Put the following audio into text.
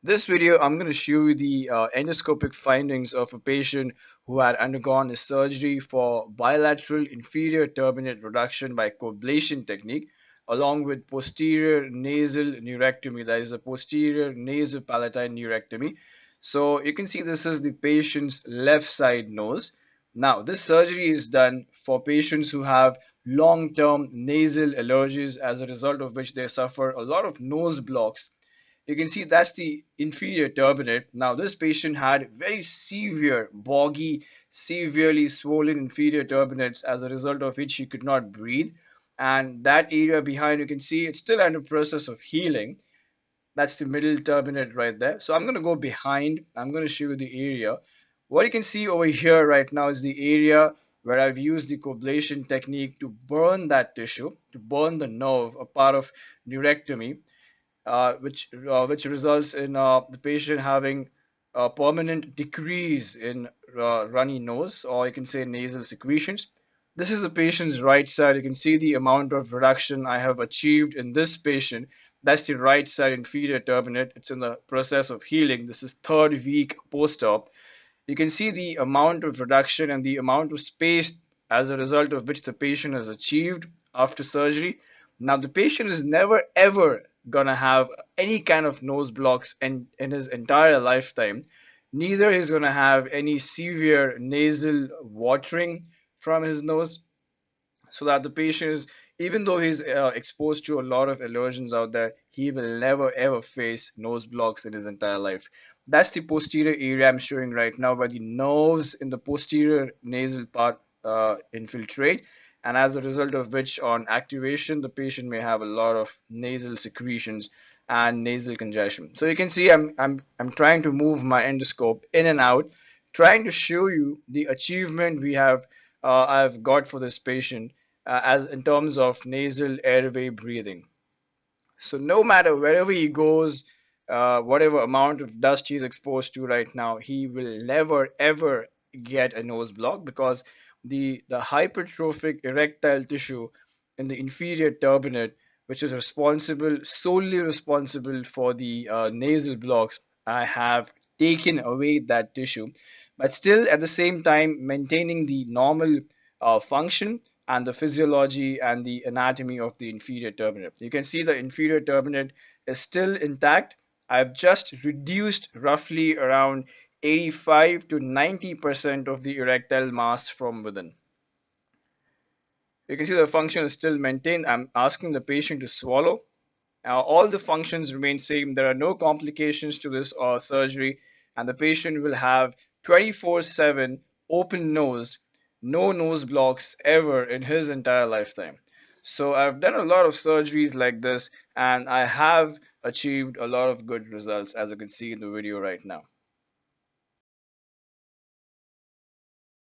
This video, I'm going to show you the endoscopic findings of a patient who had undergone a surgery for bilateral inferior turbinate reduction by coblation technique, along with posterior nasal neurectomy, that is a posterior nasopalatine neurectomy. So you can see this is the patient's left side nose. Now, this surgery is done for patients who have long-term nasal allergies, as a result of which they suffer a lot of nose blocks. You can see that's the inferior turbinate. Now, this patient had very severe, boggy, severely swollen inferior turbinates, as a result of which he could not breathe. And that area behind, you can see it's still under process of healing. That's the middle turbinate right there. So I'm going to go behind. I'm going to show you the area. What you can see over here right now is the area where I've used the coblation technique to burn that tissue, to burn the nerve, a part of neurectomy, which results in the patient having a permanent decrease in runny nose, or you can say nasal secretions. This is the patient's right side. You can see the amount of reduction I have achieved in this patient. That's the right side inferior turbinate. It's in the process of healing. This is third week post-op. You can see the amount of reduction and the amount of space as a result of which the patient has achieved after surgery. Now, the patient is never ever gonna have any kind of nose blocks in his entire lifetime. Neither is gonna have any severe nasal watering from his nose, so that the patient is, even though he's exposed to a lot of allergens out there, he will never ever face nose blocks in his entire life. That's the posterior area I'm showing right now, where the nerves in the posterior nasal part infiltrate, and as a result of which, on activation, the patient may have a lot of nasal secretions and nasal congestion. So you can see I'm trying to move my endoscope in and out, trying to show you the achievement I've got for this patient, as in terms of nasal airway breathing. So no matter wherever he goes, whatever amount of dust he's exposed to right now, he will never ever get a nose block, because the hypertrophic erectile tissue in the inferior turbinate, which is solely responsible for the nasal blocks, I have taken away that tissue, but still at the same time maintaining the normal function and the physiology and the anatomy of the inferior turbinate. You can see the inferior turbinate is still intact. I've just reduced roughly around 85 to 90% of the erectile mass from within. You can see the function is still maintained. I'm asking the patient to swallow. All the functions remain same. There are no complications to this surgery, and the patient will have 24/7 open nose, no nose blocks ever in his entire lifetime. So I've done a lot of surgeries like this, and I have achieved a lot of good results, as you can see in the video right now.